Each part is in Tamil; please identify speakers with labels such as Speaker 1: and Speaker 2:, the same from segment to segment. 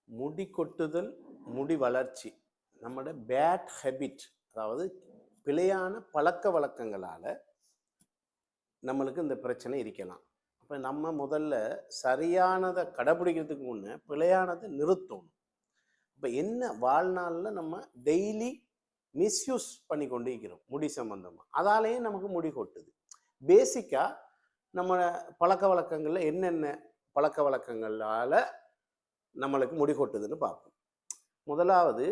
Speaker 1: முடி கொட்டுதல், முடி வளர்ச்சி நம்மளோட பேட் ஹேபிட், அதாவது பிழையான பழக்க வழக்கங்களால் நம்மளுக்கு இந்த பிரச்சனை இருக்கலாம். அப்போ நம்ம முதல்ல சரியானதை கடைப்பிடிக்கிறதுக்கு முன்னே பிழையானதை நிறுத்தணும். இப்போ என்ன வாழ்நாளில் நம்ம டெய்லி மிஸ்யூஸ் பண்ணி கொண்டு இருக்கிறோம் முடி சம்பந்தமாக, அதாலேயே நமக்கு முடி கொட்டுது. பேசிக்காக நம்ம பழக்க வழக்கங்களில் என்னென்ன பழக்க வழக்கங்களால் நம்மளுக்கு முடி கொட்டுதுன்னு பார்ப்போம். முதலாவது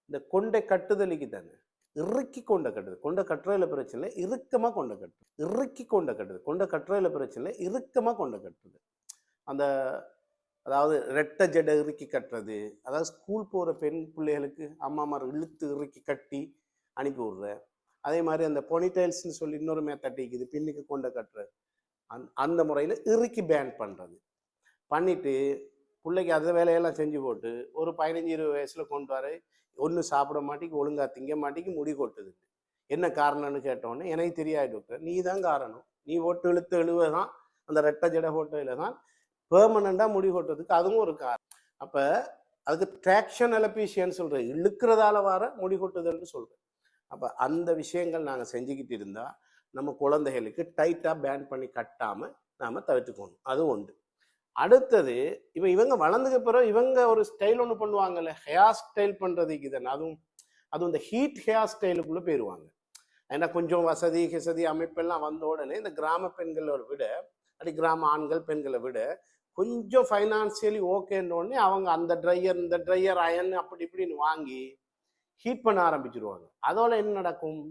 Speaker 1: இந்த கொண்டை கட்டுதலுக்கு தானே, இறுக்கி கொண்ட கட்டுது. கொண்ட கட்டுறதுல பிரச்சனை, இறுக்கமாக கொண்ட கட்டுது. இறுக்கி கொண்ட கட்டுது. கொண்ட கட்டுறதுல பிரச்சனை, இறுக்கமாக கொண்ட கட்டுது. அந்த அதாவது ரெட்டை ஜடை இறுக்கி கட்டுறது, அதாவது ஸ்கூல் போகிற பெண் பிள்ளைகளுக்கு அம்மாமார் இழுத்து இறுக்கி கட்டி அனுப்பி விடுற. அதே மாதிரி அந்த பொனிடைல்ஸ்ன்னு சொல்லி இன்னொரு மேத்தட்டிக்குது, பின்னுக்கு கொண்ட கட்டுறது. அந்த முறையில் இறுக்கி பேன் பண்ணுறது பண்ணிட்டு பிள்ளைக்கு அந்த வேலையெல்லாம் செஞ்சு போட்டு ஒரு 15-20 வயசில் கொண்டு வர ஒன்றும் சாப்பிட மாட்டேங்கு, ஒழுங்காக திங்க மாட்டேங்கு, முடி கொட்டுது. என்ன காரணம்னு கேட்டோன்னே எனக்கு தெரியாது டாக்டர், நீ தான் காரணம். நீ ஓட்டு இழுத்து எழுவதான், அந்த ரெட்டை ஜடை ஃபோட்டோவில் தான் பெர்மனண்டாக முடி கொட்டுறதுக்கு அதுவும் ஒரு காரணம். அப்போ அதுக்கு ட்ராக்ஷன் அலபீஷியன்னு சொல்கிறேன், இழுக்கிறதால வர முடி கொட்டுதல்னு சொல்கிறேன். அப்போ அந்த விஷயங்கள் நாங்கள் செஞ்சுக்கிட்டு இருந்தால் நம்ம குழந்தைகளுக்கு டைட்டாக பேன் பண்ணி கட்டாமல் நாம் தவிர்த்துக்கணும். அது ஒன்று. அடுத்தது இப்போ இவங்க வளர்ந்துக்க பிறகு இவங்க ஒரு ஸ்டைல் ஒன்று பண்ணுவாங்கல்ல, ஹேர் ஸ்டைல் பண்ணுறதுக்கு தானே, அதுவும் இந்த ஹீட் ஹேர் ஸ்டைலுக்குள்ளே போயிடுவாங்க. ஏன்னா கொஞ்சம் வசதி அமைப்பெல்லாம் வந்த உடனே இந்த கிராம பெண்களை விட, அப்படி கிராம ஆண்கள் பெண்களை விட கொஞ்சம் ஃபைனான்சியலி ஓகேன்னொடனே அவங்க அந்த ட்ரையர் இந்த ட்ரையர் அயன் அப்படி இப்படின்னு வாங்கி ஹீட் பண்ண ஆரம்பிச்சிருவாங்க. அதோட என்ன நடக்கும்,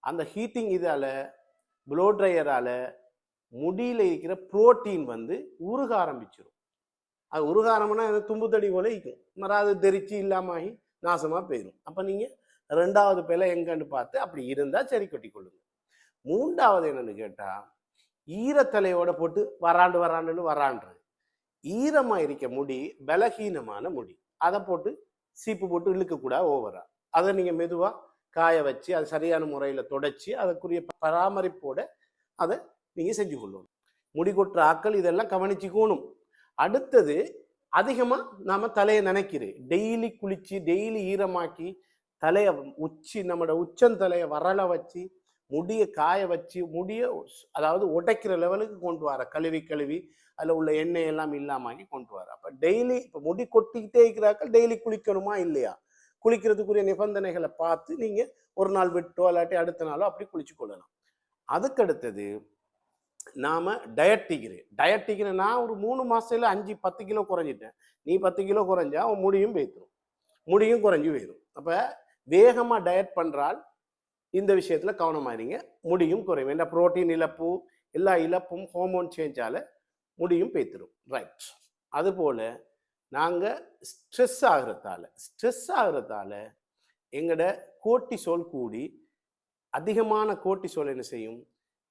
Speaker 1: அந்த ஹீட்டிங் இதால் ப்ளோ ட்ரையரால் முடியில் இருக்கிற புரோட்டீன் உருக ஆரம்பிச்சிடும். அது உருக ஆரம்பினா தும்பு தடி போல இருக்கும், மறாது தெரிச்சு இல்லாமகி நாசமாக போயிடும். அப்போ நீங்கள் ரெண்டாவது பிள்ளை எங்கன்னு பார்த்து அப்படி இருந்தால் சரி கொட்டி கொள்ளுங்க. மூன்றாவது என்னன்னு கேட்டால், ஈரத்தலையோட போட்டு வராண்டுன்னு வரான்றது. ஈரமாக இருக்க முடி பலகீனமான முடி, அதை போட்டு சீப்பு போட்டு இழுக்கக்கூடாது ஓவரா. அதை நீங்கள் மெதுவாக காய வச்சு அது சரியான முறையில் தொடச்சி அதற்குரிய பராமரிப்போட அதை நீங்கள் செஞ்சு கொள்ளணும். முடி கொட்டுற ஆக்கள் இதெல்லாம் கவனிச்சுக்கணும். அடுத்தது, அதிகமாக நாம் தலையை நினைக்கிறேன், டெய்லி குளித்து டெய்லி ஈரமாக்கி தலையை நம்மளோட உச்சந்தலையை வரலை வச்சு முடியை காய வச்சு முடியை அதாவது உடைக்கிற லெவலுக்கு கொண்டு வர, கழுவி அதில் உள்ள எண்ணெய் எல்லாம் இல்லாமக்கி கொண்டு வர. அப்போ டெய்லி இப்போ முடி கொட்டிக்கிட்டே இருக்கிறாக்கள் டெய்லி குளிக்கணுமா இல்லையா, குளிக்கிறதுக்குரிய நிபந்தனைகளை பார்த்து நீங்கள் ஒரு நாள் விட்டோ இல்லாட்டி அடுத்த நாளோ அப்படி குளிச்சு கொள்ளலாம். அதுக்கடுத்தது நாம் டயட்டிக்கிறேன். நான் ஒரு 3 மாதத்தில் 5-10 கிலோ குறைஞ்சிட்டேன். நீ 10 கிலோ குறைஞ்சா அவன் முடியும் போய்த்துரும், முடியும் குறைஞ்சி போயிடும். அப்போ வேகமாக டயட் பண்ணுறால் இந்த விஷயத்தில் கவனமாயிருங்க, முடியும் குறையும். ஏன்னா புரோட்டீன் இழப்பு, எல்லா இழப்பும் ஹார்மோன் சேஞ்சால் முடியும் போய்த்துரும். ரைட். அதுபோல் நாங்கள் ஸ்ட்ரெஸ் ஆகிறதால எங்களோட கோர்ட்டிசோல் கூடி, அதிகமான கோர்ட்டிசோல் என்ன செய்யும்,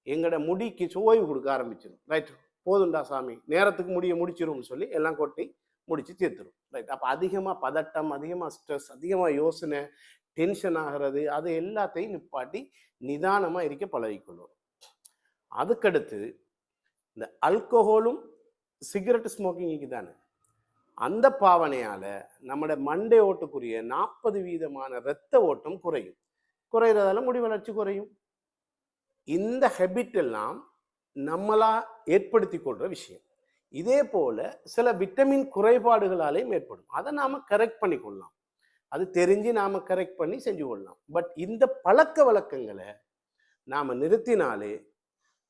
Speaker 1: எங்களோட முடிக்கு ஓய்வு கொடுக்க ஆரம்பிச்சிடும். ரைட், போதுண்டா சாமி, நேரத்துக்கு முடிச்சிரும்னு சொல்லி எல்லாம் கொட்டி முடிச்சு தீர்த்துரும். ரைட். அப்போ அதிகமாக பதட்டம், அதிகமாக ஸ்ட்ரெஸ், அதிகமாக யோசனை, டென்ஷன் ஆகிறது, அது எல்லாத்தையும் நிப்பாட்டி நிதானமாக இருக்க பழகிக்கொள்ளும். அதுக்கடுத்து இந்த அல்கோஹோலும் சிகரெட் ஸ்மோக்கிங்க்கு தானே, அந்த பாவனையால் நம்மளோட மண்டை ஓட்டுக்குரிய 40% இரத்த ஓட்டம் குறையிறதால முடி வளர்ச்சி குறையும். இந்த ஹேபிட் எல்லாம் நம்மளா ஏற்படுத்தி கொள்கிற விஷயம். இதே போல் சில விட்டமின் குறைபாடுகளாலேயும் ஏற்படும். அதை நாம் கரெக்ட் பண்ணி கொள்ளலாம், அது தெரிஞ்சு நாம் கரெக்ட் பண்ணி செஞ்சு கொள்ளலாம். பட் இந்த பழக்க வழக்கங்களை நாம் நிறுத்தினாலே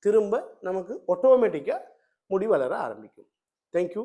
Speaker 1: திரும்ப நமக்கு ஆட்டோமேட்டிக்காக முடி வளர ஆரம்பிக்கும். தேங்க்யூ.